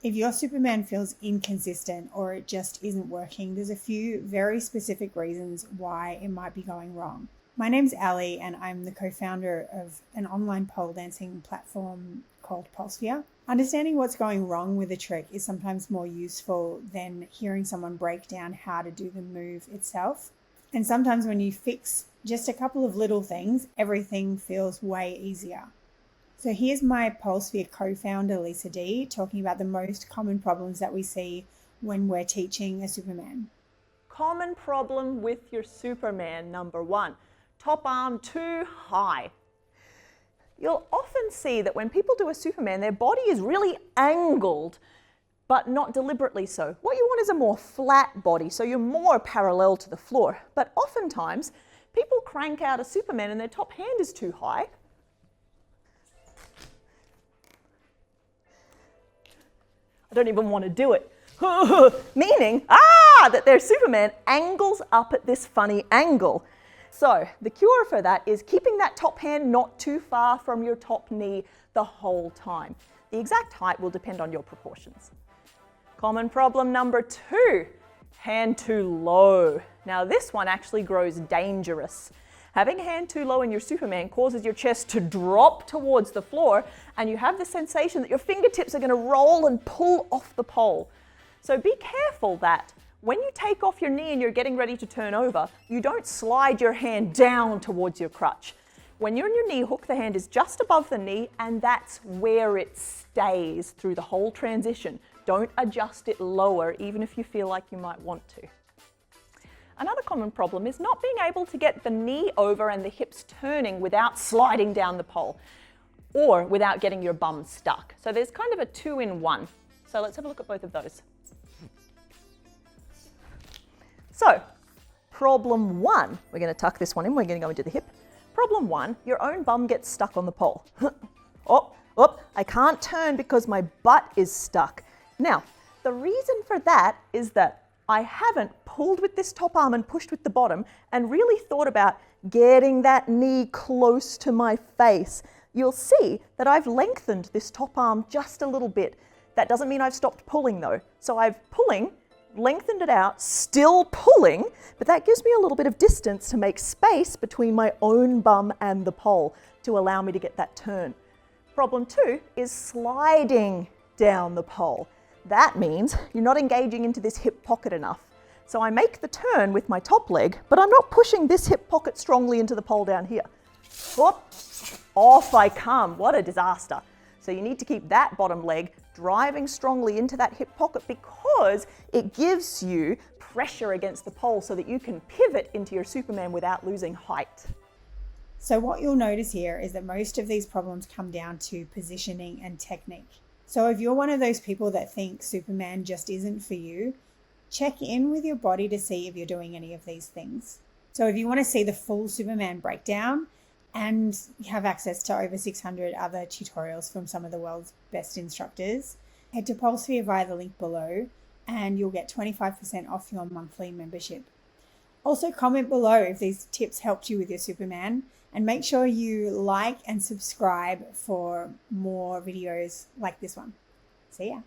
If your Superman feels inconsistent or it just isn't working, there's a few very specific reasons why it might be going wrong. My name's Ali and I'm the co-founder of an online pole dancing platform called PulseSphere. Understanding what's going wrong with a trick is sometimes more useful than hearing someone break down how to do the move itself. And sometimes when you fix just a couple of little things, everything feels way easier. So here's my PulseSphere co-founder, Lisa D, talking about the most common problems that we see when we're teaching a Superman. Common problem with your Superman, number one, top arm too high. You'll often see that when people do a Superman, their body is really angled, but not deliberately so. What you want is a more flat body, so you're more parallel to the floor. But oftentimes, people crank out a Superman and their top hand is too high. I don't even want to do it. Meaning, that their Superman angles up at this funny angle. So the cure for that is keeping that top hand not too far from your top knee the whole time. The exact height will depend on your proportions. Common problem number two, hand too low. Now this one actually grows dangerous. Having a hand too low in your Superman causes your chest to drop towards the floor and you have the sensation that your fingertips are going to roll and pull off the pole. So be careful that when you take off your knee and you're getting ready to turn over, you don't slide your hand down towards your crutch. When you're in your knee hook, the hand is just above the knee and that's where it stays through the whole transition. Don't adjust it lower, even if you feel like you might want to. Another common problem is not being able to get the knee over and the hips turning without sliding down the pole or without getting your bum stuck. So there's kind of a 2-in-1. So let's have a look at both of those. So problem one, we're going to tuck this one in, we're going to go into the hip. Problem one, your own bum gets stuck on the pole. I can't turn because my butt is stuck. Now, the reason for that is that I haven't pulled with this top arm and pushed with the bottom and really thought about getting that knee close to my face. You'll see that I've lengthened this top arm just a little bit. That doesn't mean I've stopped pulling though. So I've lengthened it out, still pulling, but that gives me a little bit of distance to make space between my own bum and the pole to allow me to get that turn. Problem two is sliding down the pole. That means you're not engaging into this hip pocket enough. So I make the turn with my top leg, but I'm not pushing this hip pocket strongly into the pole down here. Whoop, off I come. What a disaster. So you need to keep that bottom leg driving strongly into that hip pocket because it gives you pressure against the pole so that you can pivot into your Superman without losing height. So what you'll notice here is that most of these problems come down to positioning and technique. So if you're one of those people that think Superman just isn't for you, check in with your body to see if you're doing any of these things. So if you want to see the full Superman breakdown and have access to over 600 other tutorials from some of the world's best instructors, head to PulseSphere via the link below and you'll get 25% off your monthly membership. Also comment below if these tips helped you with your Superman, and make sure you like and subscribe for more videos like this one. See ya.